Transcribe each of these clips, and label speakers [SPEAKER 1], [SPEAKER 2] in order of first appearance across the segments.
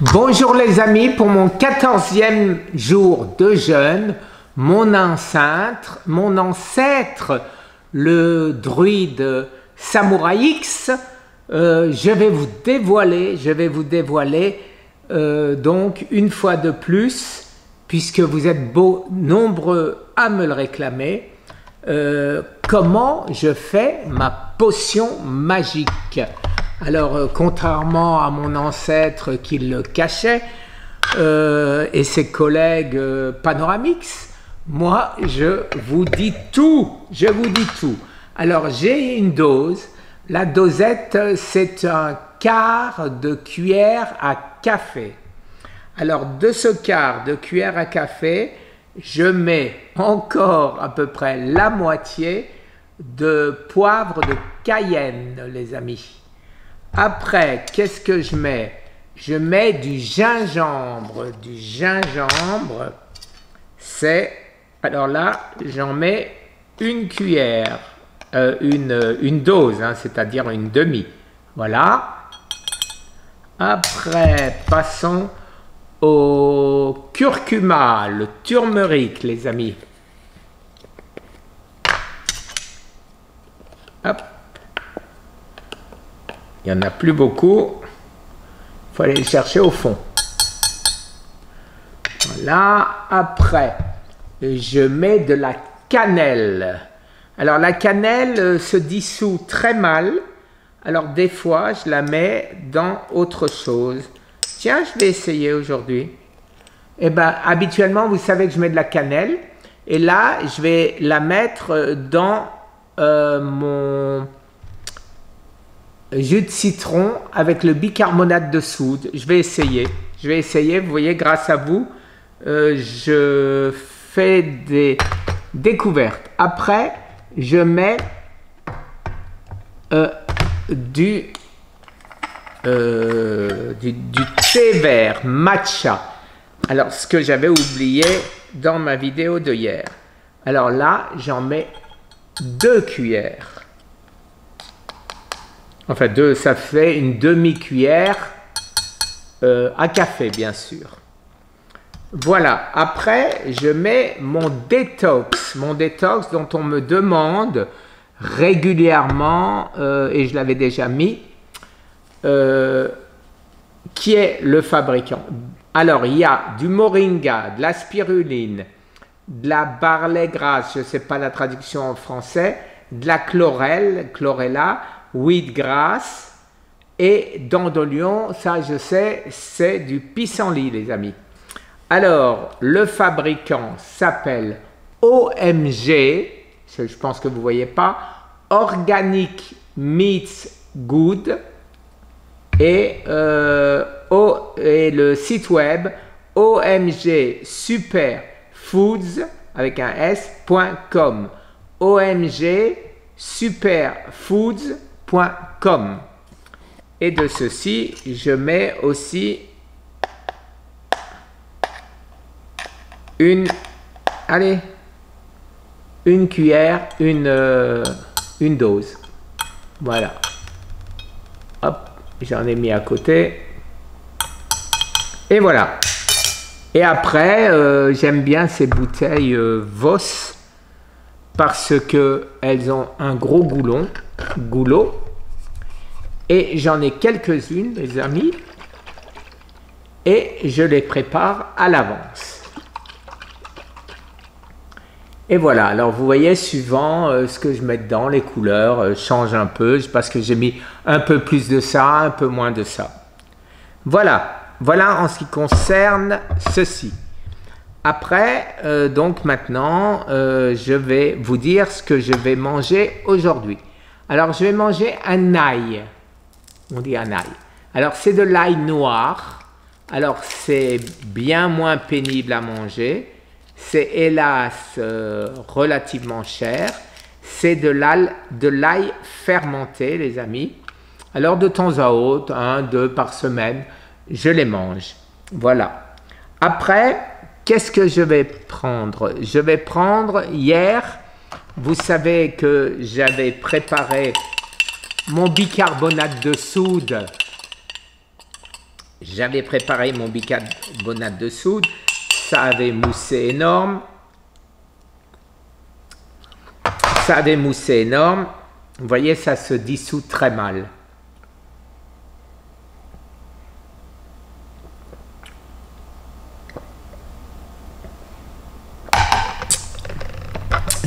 [SPEAKER 1] Bonjour les amis, pour mon 14e jour de jeûne, mon ancêtre, le druide Samouraï X, je vais vous dévoiler donc une fois de plus, puisque vous êtes nombreux à me le réclamer, comment je fais ma potion magique. Alors, contrairement à mon ancêtre qui le cachait et ses collègues Panoramix, moi, je vous dis tout. Alors, j'ai une dose. La dosette, c'est un quart de cuillère à café. Alors, de ce quart de cuillère à café, je mets encore à peu près la moitié de poivre de Cayenne, les amis. Après, qu'est-ce que je mets? Je mets du gingembre. Alors là, j'en mets une cuillère, une dose, hein, c'est-à-dire une demi. Voilà. Après, passons au curcuma, le turmeric, les amis. Hop. Il n'y en a plus beaucoup. Il faut aller le chercher au fond. Voilà. Après, je mets de la cannelle. Alors, la cannelle se dissout très mal. Alors, des fois, je la mets dans autre chose. Tiens, je vais essayer aujourd'hui. Eh bien, habituellement, vous savez que je mets de la cannelle. Et là, je vais la mettre dans mon jus de citron avec le bicarbonate de soude. Je vais essayer. Vous voyez, grâce à vous, je fais des découvertes. Après, je mets du thé vert matcha. Alors, ce que j'avais oublié dans ma vidéo de hier. Alors là, j'en mets 2 cuillères. Enfin, ça fait une demi-cuillère à café, bien sûr. Voilà. Après, je mets mon détox dont on me demande régulièrement, et je l'avais déjà mis, qui est le fabricant. Alors, il y a du moringa, de la spiruline, de la barley grasse, je ne sais pas la traduction en français, de la chlorella, wheatgrass et dandelion, ça je sais, c'est du pissenlit, les amis. Alors, le fabricant s'appelle OMG, je pense que vous ne voyez pas, Organic Meats Good, et le site web OMG Superfoods avec un s.com. OMG Superfoods.com. Et de ceci, je mets aussi une cuillère, une dose. Voilà. Hop, j'en ai mis à côté. Et voilà. Et après, j'aime bien ces bouteilles Voss parce qu'elles ont un gros goulot. Et j'en ai quelques-unes, les amis. Et je les prépare à l'avance. Et voilà, alors vous voyez, suivant ce que je mets dedans, les couleurs changent un peu, parce que j'ai mis un peu plus de ça, un peu moins de ça. Voilà en ce qui concerne ceci. Après, donc maintenant, je vais vous dire ce que je vais manger aujourd'hui. Alors, je vais manger un ail. On dit un ail. Alors, c'est de l'ail noir. Alors, c'est bien moins pénible à manger. C'est hélas relativement cher. C'est de l'ail fermenté, les amis. Alors, de temps à autre, 1, 2 par semaine, je les mange. Voilà. Après, qu'est-ce que je vais prendre? Je vais prendre hier, vous savez que j'avais préparé mon bicarbonate de soude j'avais préparé mon bicarbonate de soude, ça avait moussé énorme. Ça avait moussé énorme. Vous voyez, ça se dissout très mal.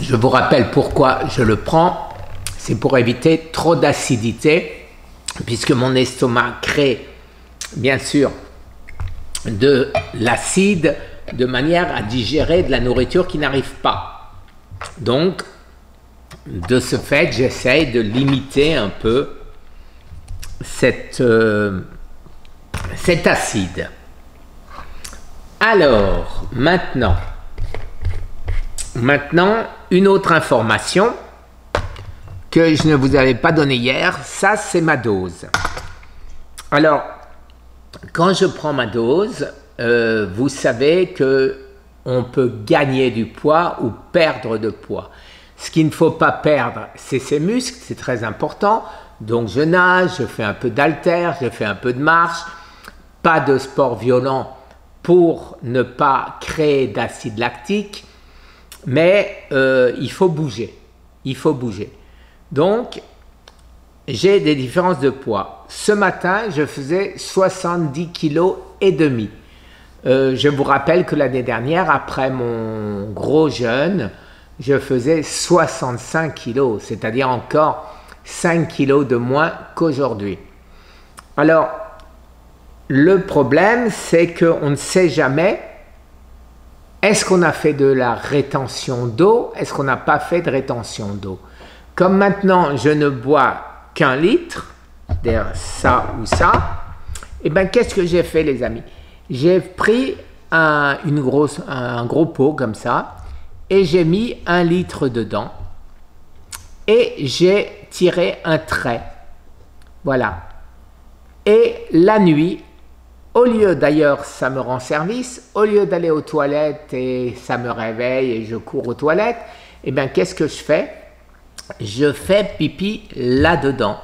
[SPEAKER 1] Je vous rappelle pourquoi je le prends. C'est pour éviter trop d'acidité, puisque mon estomac crée, bien sûr, de l'acide de manière à digérer de la nourriture qui n'arrive pas. Donc, de ce fait, j'essaye de limiter un peu cet acide. Alors, maintenant, une autre information que je ne vous avais pas donnée hier, ça c'est ma dose. Alors, quand je prends ma dose, vous savez que on peut gagner du poids ou perdre de poids. Ce qu'il ne faut pas perdre, c'est ses muscles, c'est très important. Donc je nage, je fais un peu d'haltère, je fais un peu de marche, pas de sport violent pour ne pas créer d'acide lactique, mais il faut bouger, Donc, j'ai des différences de poids. Ce matin, je faisais 70 kg et demi. Je vous rappelle que l'année dernière, après mon gros jeûne, je faisais 65 kg, c'est-à-dire encore 5 kg de moins qu'aujourd'hui. Alors, le problème, c'est qu'on ne sait jamais, est-ce qu'on a fait de la rétention d'eau, est-ce qu'on n'a pas fait de rétention d'eau. Comme maintenant, je ne bois qu'1 litre, c'est-à-dire ça ou ça, et bien qu'est-ce que j'ai fait les amis? J'ai pris un gros pot comme ça, et j'ai mis 1 litre dedans, et j'ai tiré un trait, voilà. Et la nuit, au lieu d'ailleurs, ça me rend service, au lieu d'aller aux toilettes et ça me réveille et je cours aux toilettes, et bien qu'est-ce que je fais? Je fais pipi là-dedans.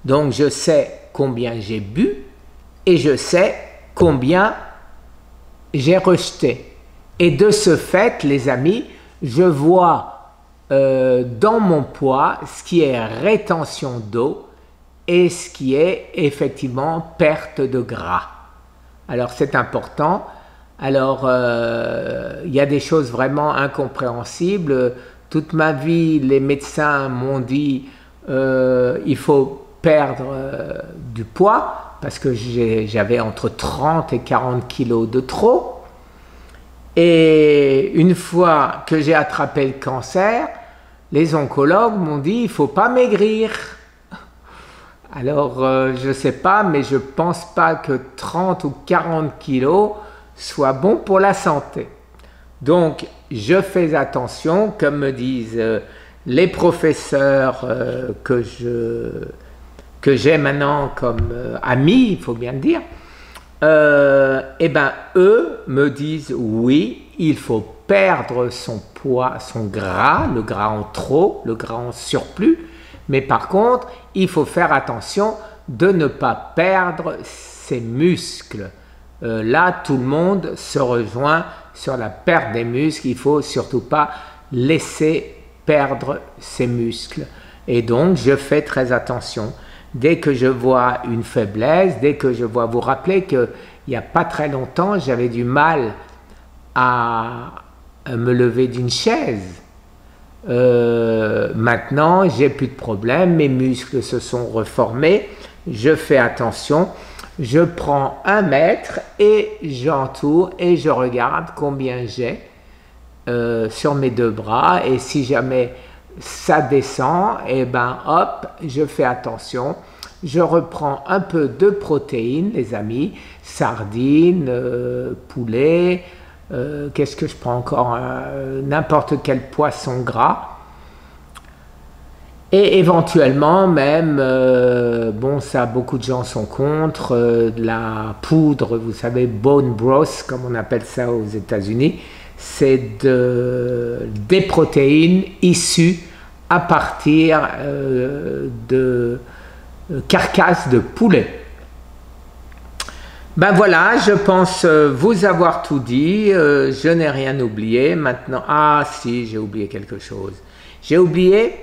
[SPEAKER 1] Donc je sais combien j'ai bu et je sais combien j'ai rejeté. Et de ce fait, les amis, je vois dans mon poids ce qui est rétention d'eau et ce qui est effectivement perte de gras. Alors c'est important. Alors il y a des choses vraiment incompréhensibles. Toute ma vie, les médecins m'ont dit il faut perdre du poids parce que j'avais entre 30 et 40 kilos de trop. Et une fois que j'ai attrapé le cancer, les oncologues m'ont dit il ne faut pas maigrir. Alors je ne sais pas, mais je ne pense pas que 30 ou 40 kilos soit bon pour la santé. Donc, je fais attention, comme me disent les professeurs que j'ai maintenant comme amis, il faut bien le dire, et ben eux me disent oui, il faut perdre son poids, son gras, le gras en trop, le gras en surplus, mais par contre, il faut faire attention de ne pas perdre ses muscles. Là, tout le monde se rejoint sur la perte des muscles. Il ne faut surtout pas laisser perdre ses muscles. Et donc, je fais très attention. Dès que je vois une faiblesse, dès que je vois, vous rappelez qu'il n'y a pas très longtemps, j'avais du mal à me lever d'une chaise. Maintenant, j'ai plus de problème, mes muscles se sont reformés, je fais attention, je prends 1 mètre et j'entoure et je regarde combien j'ai sur mes 2 bras, et si jamais ça descend, et ben hop, je fais attention, je reprends un peu de protéines les amis, sardines, poulet, qu'est-ce que je prends encore, n'importe quel poisson gras, et éventuellement même, bon ça beaucoup de gens sont contre, de la poudre, vous savez, bone broth comme on appelle ça aux États-Unis, c'est des protéines issues à partir de carcasses de poulet. Ben voilà, je pense vous avoir tout dit, je n'ai rien oublié. Maintenant, ah si, j'ai oublié quelque chose. J'ai oublié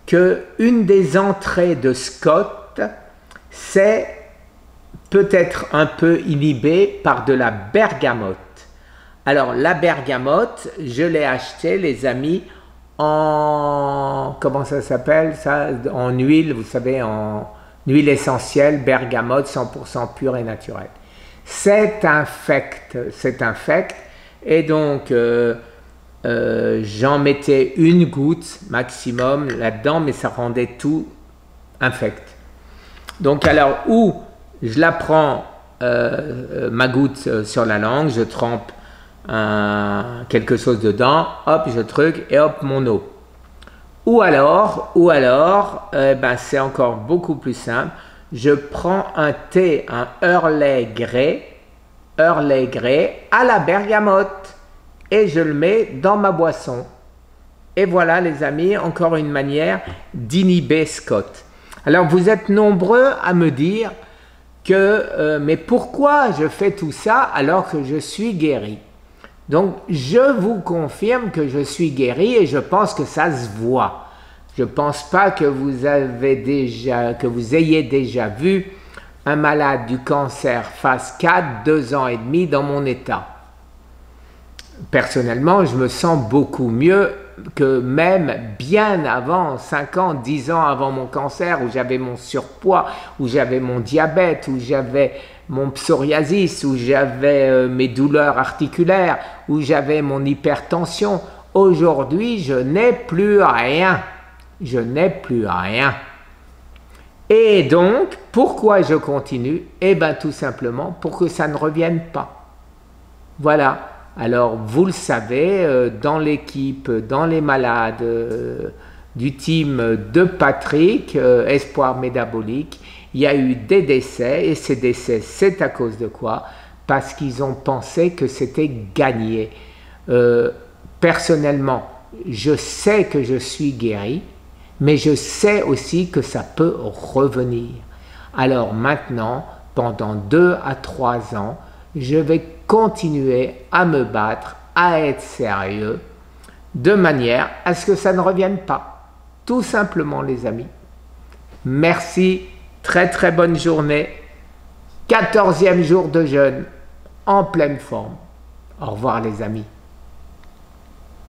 [SPEAKER 1] que une des entrées de Scott, c'est peut-être un peu inhibé par de la bergamote. Alors la bergamote, je l'ai acheté les amis en, comment ça s'appelle ça, en huile, vous savez, en huile essentielle, bergamote 100% pure et naturelle. C'est infect, et donc j'en mettais une goutte maximum là-dedans, mais ça rendait tout infect. Donc alors, où je la prends, ma goutte sur la langue, je trempe quelque chose dedans, hop, je truc, et hop, mon eau. Ou alors, ben, c'est encore beaucoup plus simple, je prends un thé, un Earl Grey à la bergamote, et je le mets dans ma boisson. Et voilà les amis, encore une manière d'inhiber Scott. Alors vous êtes nombreux à me dire que mais pourquoi je fais tout ça alors que je suis guéri? Donc je vous confirme que je suis guéri et je pense que ça se voit. Je ne pense pas que vous ayez déjà vu un malade du cancer phase 4, 2 ans et demi dans mon état. Personnellement, je me sens beaucoup mieux que même bien avant, 5 ans, 10 ans avant mon cancer, où j'avais mon surpoids, où j'avais mon diabète, où j'avais mon psoriasis, où j'avais mes douleurs articulaires, où j'avais mon hypertension. Aujourd'hui, je n'ai plus rien. Je n'ai plus rien. Et donc, pourquoi je continue? Eh bien, tout simplement pour que ça ne revienne pas. Voilà. Alors, vous le savez, dans l'équipe, dans les malades du team de Patrick, Espoir Métabolique, il y a eu des décès, et ces décès, c'est à cause de quoi? Parce qu'ils ont pensé que c'était gagné. Personnellement, je sais que je suis guéri, mais je sais aussi que ça peut revenir. Alors maintenant, pendant 2 à 3 ans, je vais continuer à me battre, à être sérieux, de manière à ce que ça ne revienne pas. Tout simplement les amis. Merci, très très bonne journée. 14e jour de jeûne, en pleine forme. Au revoir les amis.